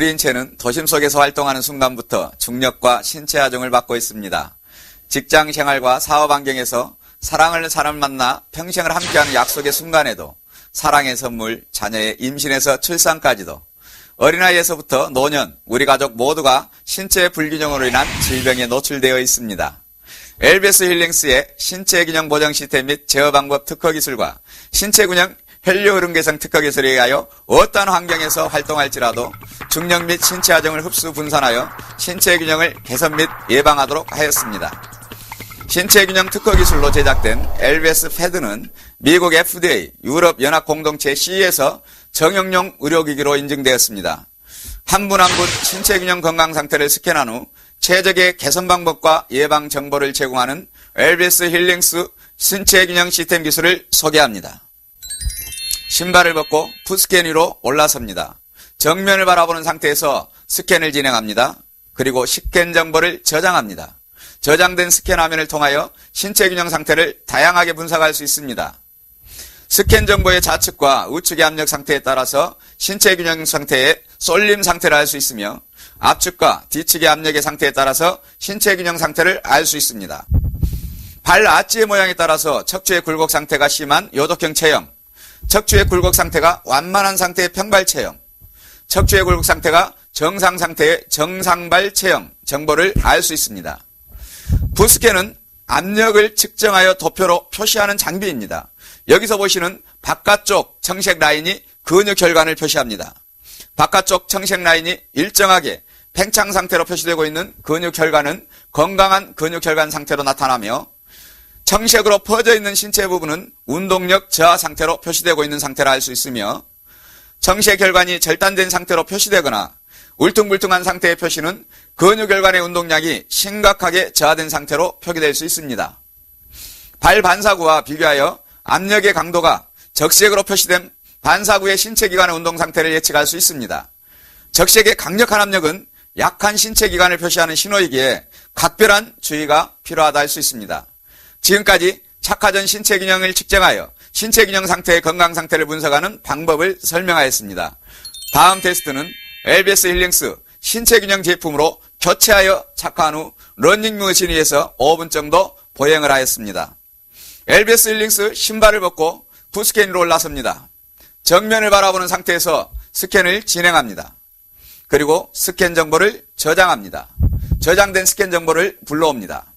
우리 인체는 도심 속에서 활동하는 순간부터 중력과 신체 하중을 받고 있습니다. 직장 생활과 사업 환경에서 사랑하는 사람을 만나 평생을 함께하는 약속의 순간에도 사랑의 선물, 자녀의 임신에서 출산까지도 어린아이에서부터 노년, 우리 가족 모두가 신체 불균형으로 인한 질병에 노출되어 있습니다. LBS 힐링스의 신체균형 보정 시스템 및 제어 방법 특허 기술과 신체균형 혈류 흐름 개선 특허 기술에 의하여 어떠한 환경에서 활동할지라도 중력 및 신체 하중을 흡수 분산하여 신체 균형을 개선 및 예방하도록 하였습니다. 신체 균형 특허 기술로 제작된 LBS 패드는 미국 FDA, 유럽 연합 공동체 CE에서 정형용 의료기기로 인증되었습니다. 한 분 한 분 신체 균형 건강 상태를 스캔한 후 최적의 개선 방법과 예방 정보를 제공하는 LBS 힐링스 신체 균형 시스템 기술을 소개합니다. 신발을 벗고 풋스캔 위로 올라섭니다. 정면을 바라보는 상태에서 스캔을 진행합니다. 그리고 스캔 정보를 저장합니다. 저장된 스캔 화면을 통하여 신체 균형 상태를 다양하게 분석할 수 있습니다. 스캔 정보의 좌측과 우측의 압력 상태에 따라서 신체 균형 상태의 쏠림 상태를 알 수 있으며 앞측과 뒤측의 압력의 상태에 따라서 신체 균형 상태를 알 수 있습니다. 발 아치의 모양에 따라서 척추의 굴곡 상태가 심한 요독형 체형, 척추의 굴곡 상태가 완만한 상태의 평발 체형, 척추의 굴곡 상태가 정상 상태의 정상발 체형 정보를 알 수 있습니다. 풋스캔은 압력을 측정하여 도표로 표시하는 장비입니다. 여기서 보시는 바깥쪽 청색 라인이 근육 혈관을 표시합니다. 바깥쪽 청색 라인이 일정하게 팽창 상태로 표시되고 있는 근육 혈관은 건강한 근육 혈관 상태로 나타나며 청색으로 퍼져 있는 신체 부분은 운동력 저하 상태로 표시되고 있는 상태를 알 수 있으며 청색 혈관이 절단된 상태로 표시되거나 울퉁불퉁한 상태의 표시는 근육혈관의 운동량이 심각하게 저하된 상태로 표기될 수 있습니다. 발 반사구와 비교하여 압력의 강도가 적색으로 표시된 반사구의 신체기관의 운동 상태를 예측할 수 있습니다. 적색의 강력한 압력은 약한 신체기관을 표시하는 신호이기에 각별한 주의가 필요하다 할 수 있습니다. 지금까지 착화전 신체균형을 측정하여 신체균형 상태의 건강 상태를 분석하는 방법을 설명하였습니다. 다음 테스트는 LBS 힐링스 신체균형 제품으로 교체하여 착화한 후 러닝머신 위에서 5분 정도 보행을 하였습니다. LBS 힐링스 신발을 벗고 풋스캔 위로 올라섭니다. 정면을 바라보는 상태에서 스캔을 진행합니다. 그리고 스캔 정보를 저장합니다. 저장된 스캔 정보를 불러옵니다.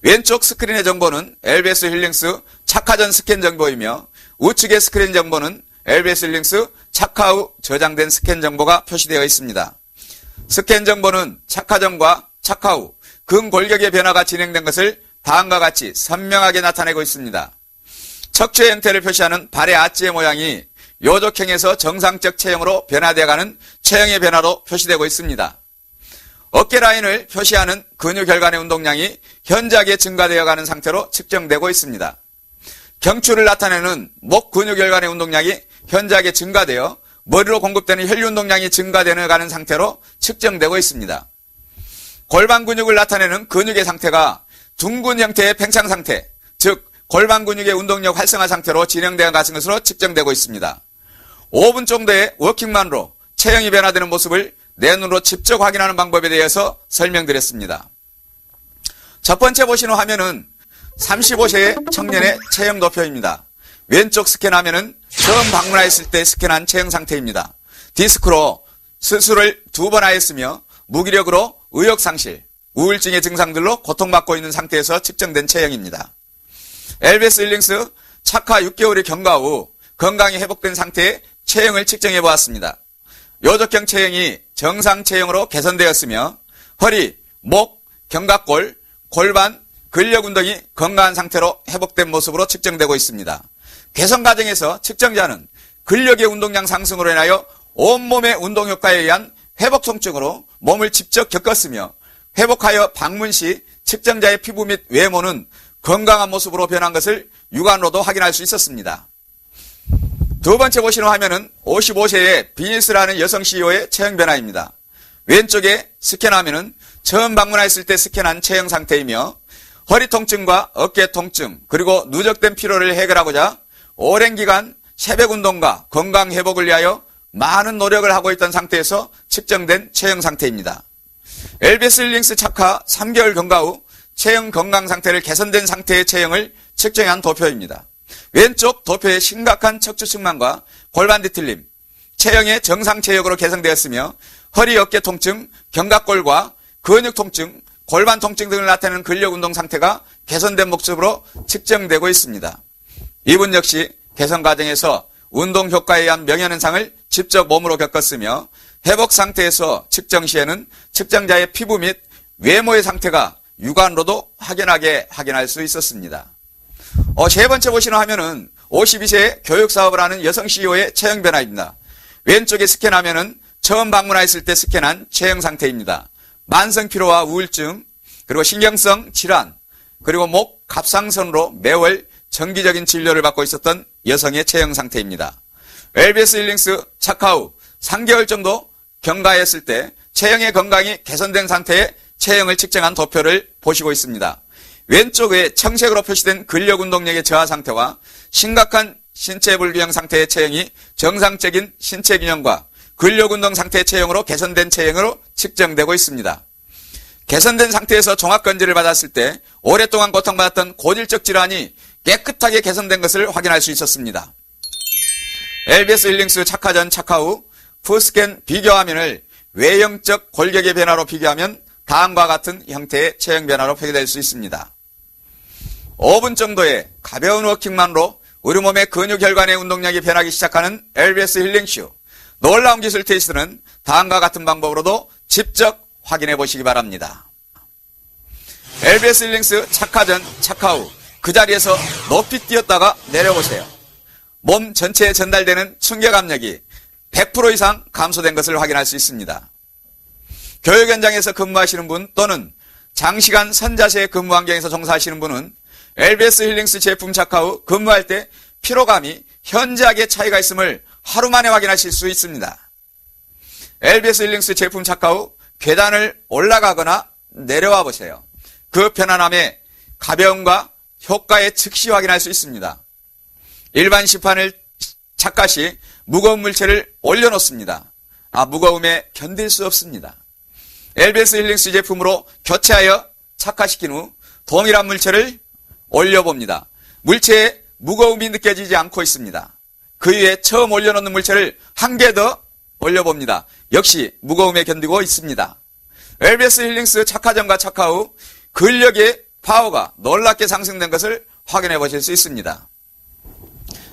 왼쪽 스크린의 정보는 LBS 힐링스 착화 전 스캔 정보이며 우측의 스크린 정보는 LBS 힐링스 착화 후 저장된 스캔 정보가 표시되어 있습니다. 스캔 정보는 착화 전과 착화 후 근골격의 변화가 진행된 것을 다음과 같이 선명하게 나타내고 있습니다. 척추의 형태를 표시하는 발의 아치의 모양이 요족형에서 정상적 체형으로 변화되어가는 체형의 변화로 표시되고 있습니다. 어깨 라인을 표시하는 근육혈관의 운동량이 현저하게 증가되어가는 상태로 측정되고 있습니다. 경추를 나타내는 목 근육혈관의 운동량이 현저하게 증가되어 머리로 공급되는 혈류 운동량이 증가되어가는 상태로 측정되고 있습니다. 골반 근육을 나타내는 근육의 상태가 둥근 형태의 팽창 상태, 즉 골반 근육의 운동력 활성화 상태로 진행되어 가는 것으로 측정되고 있습니다. 5분 정도의 워킹만으로 체형이 변화되는 모습을 내 눈으로 직접 확인하는 방법에 대해서 설명드렸습니다. 첫 번째 보시는 화면은 35세의 청년의 체형 도표입니다. 왼쪽 스캔 화면은 처음 방문하였을 때 스캔한 체형 상태입니다. 디스크로 수술을 2번 하였으며 무기력으로 의욕상실, 우울증의 증상들로 고통받고 있는 상태에서 측정된 체형입니다. LBS 힐링스 착화 6개월의 경과 후 건강이 회복된 상태의 체형을 측정해 보았습니다. 요족형 체형이 정상 체형으로 개선되었으며 허리, 목, 견갑골, 골반, 근력 운동이 건강한 상태로 회복된 모습으로 측정되고 있습니다. 개선 과정에서 측정자는 근력의 운동량 상승으로 인하여 온몸의 운동 효과에 의한 회복 통증으로 몸을 직접 겪었으며 회복하여 방문 시 측정자의 피부 및 외모는 건강한 모습으로 변한 것을 육안으로도 확인할 수 있었습니다. 두 번째 보시는 화면은 55세의 비니스라는 여성 CEO의 체형 변화입니다. 왼쪽에 스캔 화면은 처음 방문했을 때 스캔한 체형 상태이며 허리 통증과 어깨 통증 그리고 누적된 피로를 해결하고자 오랜 기간 새벽 운동과 건강 회복을 위하여 많은 노력을 하고 있던 상태에서 측정된 체형 상태입니다. LBS 힐링스 착화 3개월 경과 후 체형 건강 상태를 개선된 상태의 체형을 측정한 도표입니다. 왼쪽 도표에 심각한 척추 측만과 골반 뒤틀림, 체형의 정상 체형으로 개선되었으며 허리 어깨 통증, 견갑골과 근육 통증, 골반 통증 등을 나타내는 근력 운동 상태가 개선된 모습으로 측정되고 있습니다. 이분 역시 개선 과정에서 운동 효과에 의한 명현현상을 직접 몸으로 겪었으며 회복 상태에서 측정 시에는 측정자의 피부 및 외모의 상태가 육안으로도 확연하게 확인할 수 있었습니다. 세 번째 보시는 화면은 52세의 교육사업을 하는 여성 CEO의 체형 변화입니다. 왼쪽에 스캔하면은 처음 방문했을 때 스캔한 체형 상태입니다. 만성 피로와 우울증, 그리고 신경성 질환, 그리고 목 갑상선으로 매월 정기적인 진료를 받고 있었던 여성의 체형 상태입니다. LBS 힐링스 착화 후 3개월 정도 경과했을 때 체형의 건강이 개선된 상태의 체형을 측정한 도표를 보시고 있습니다. 왼쪽에 청색으로 표시된 근력 운동력의 저하 상태와 심각한 신체 불균형 상태의 체형이 정상적인 신체 균형과 근력 운동 상태의 체형으로 개선된 체형으로 측정되고 있습니다. 개선된 상태에서 종합건지를 받았을 때 오랫동안 고통받았던 고질적 질환이 깨끗하게 개선된 것을 확인할 수 있었습니다. LBS 힐링스 착화 전 착화 후 푸스캔 비교 화면을 외형적 골격의 변화로 비교하면 다음과 같은 형태의 체형 변화로 표기될 수 있습니다. 5분 정도의 가벼운 워킹만으로 우리 몸의 근육 혈관의 운동량이 변하기 시작하는 LBS 힐링쇼. 놀라운 기술 테스트는 다음과 같은 방법으로도 직접 확인해 보시기 바랍니다. LBS 힐링스 착화 전 착화 후 그 자리에서 높이 뛰었다가 내려보세요. 몸 전체에 전달되는 충격 압력이 100% 이상 감소된 것을 확인할 수 있습니다. 교육 현장에서 근무하시는 분 또는 장시간 선자세 근무 환경에서 종사하시는 분은 LBS 힐링스 제품 착화 후 근무할 때 피로감이 현저하게 차이가 있음을 하루 만에 확인하실 수 있습니다. LBS 힐링스 제품 착화 후 계단을 올라가거나 내려와 보세요. 그 편안함의 가벼움과 효과에 즉시 확인할 수 있습니다. 일반 시판을 착화 시 무거운 물체를 올려놓습니다. 무거움에 견딜 수 없습니다. LBS 힐링스 제품으로 교체하여 착화시킨 후 동일한 물체를 올려봅니다. 물체에 무거움이 느껴지지 않고 있습니다. 그 위에 처음 올려놓는 물체를 한 개 더 올려봅니다. 역시 무거움에 견디고 있습니다. LBS 힐링스 착화 전과 착화 후 근력의 파워가 놀랍게 상승된 것을 확인해 보실 수 있습니다.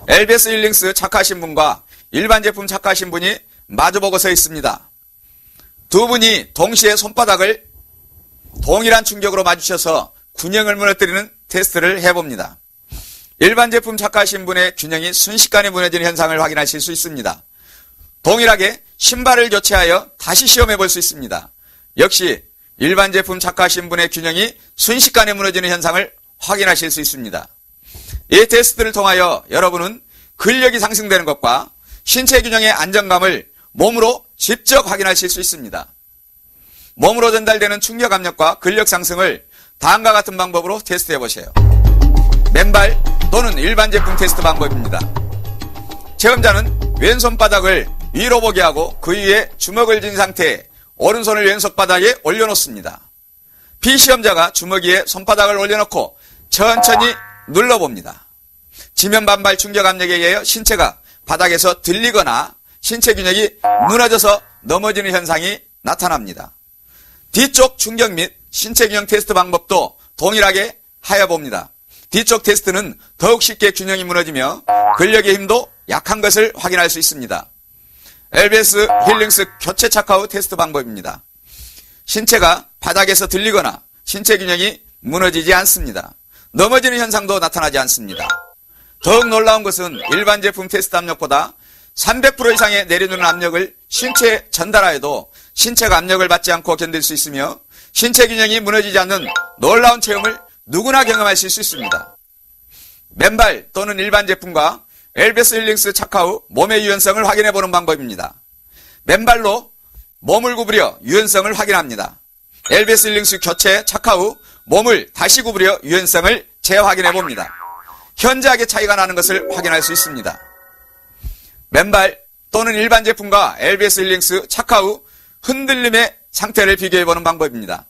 LBS 힐링스 착화하신 분과 일반 제품 착화하신 분이 마주보고 서 있습니다. 두 분이 동시에 손바닥을 동일한 충격으로 맞추셔서 균형을 무너뜨리는 테스트를 해봅니다. 일반 제품 착화하신 분의 균형이 순식간에 무너지는 현상을 확인하실 수 있습니다. 동일하게 신발을 교체하여 다시 시험해 볼 수 있습니다. 역시 일반 제품 착화하신 분의 균형이 순식간에 무너지는 현상을 확인하실 수 있습니다. 이 테스트를 통하여 여러분은 근력이 상승되는 것과 신체 균형의 안정감을 몸으로 직접 확인하실 수 있습니다. 몸으로 전달되는 충격 압력과 근력 상승을 다음과 같은 방법으로 테스트해 보세요. 맨발 또는 일반 제품 테스트 방법입니다. 체험자는 왼손바닥을 위로 보게 하고 그 위에 주먹을 쥔 상태에 오른손을 왼손 바닥에 올려놓습니다. 비시험자가 주먹 위에 손바닥을 올려놓고 천천히 눌러봅니다. 지면 반발 충격 압력에 의해 신체가 바닥에서 들리거나 신체 균형이 무너져서 넘어지는 현상이 나타납니다. 뒤쪽 충격 및 신체 균형 테스트 방법도 동일하게 하여 봅니다. 뒤쪽 테스트는 더욱 쉽게 균형이 무너지며 근력의 힘도 약한 것을 확인할 수 있습니다. LBS 힐링스 교체 착화 후 테스트 방법입니다. 신체가 바닥에서 들리거나 신체 균형이 무너지지 않습니다. 넘어지는 현상도 나타나지 않습니다. 더욱 놀라운 것은 일반 제품 테스트 압력보다 300% 이상의 내려놓는 압력을 신체에 전달하여도 신체가 압력을 받지 않고 견딜 수 있으며 신체 균형이 무너지지 않는 놀라운 체험을 누구나 경험하실 수 있습니다. 맨발 또는 일반 제품과 LBS 힐링스 착화 후 몸의 유연성을 확인해보는 방법입니다. 맨발로 몸을 구부려 유연성을 확인합니다. LBS 힐링스 교체 착화 후 몸을 다시 구부려 유연성을 재확인해봅니다. 현저하게 차이가 나는 것을 확인할 수 있습니다. 맨발 또는 일반 제품과 LBS 힐링스 착화 후 흔들림의 상태를 비교해보는 방법입니다.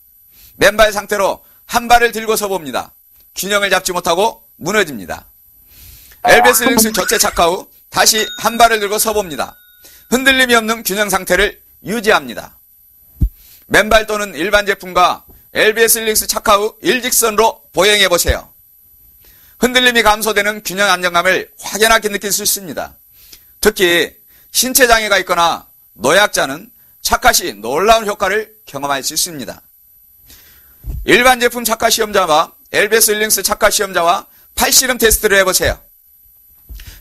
맨발 상태로 한 발을 들고 서봅니다. 균형을 잡지 못하고 무너집니다. LBS 힐링스 교체 착화 후 다시 한 발을 들고 서봅니다. 흔들림이 없는 균형 상태를 유지합니다. 맨발 또는 일반 제품과 LBS 힐링스 착화 후 일직선으로 보행해 보세요. 흔들림이 감소되는 균형 안정감을 확연하게 느낄 수 있습니다. 특히 신체 장애가 있거나 노약자는 착화 시 놀라운 효과를 경험할 수 있습니다. 일반 제품 착화 시험자와 LBS 힐링스 착화 시험자와 팔씨름 테스트를 해보세요.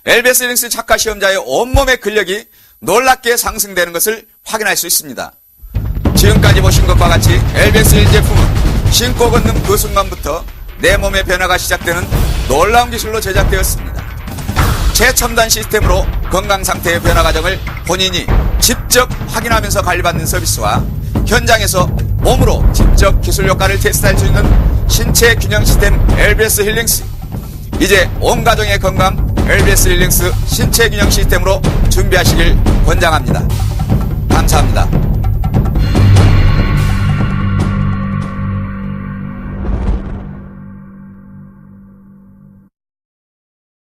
LBS 힐링스 착화 시험자의 온몸의 근력이 놀랍게 상승되는 것을 확인할 수 있습니다. 지금까지 보신 것과 같이 LBS 힐 제품은 신고 걷는 그 순간부터 내 몸의 변화가 시작되는 놀라운 기술로 제작되었습니다. 최첨단 시스템으로 건강 상태의 변화 과정을 본인이 직접 확인하면서 관리받는 서비스와 현장에서 몸으로 직접 기술 효과를 테스트할 수 있는 신체 균형 시스템 LBS 힐링스. 이제 온 가정의 건강 LBS 힐링스 신체 균형 시스템으로 준비하시길 권장합니다. 감사합니다.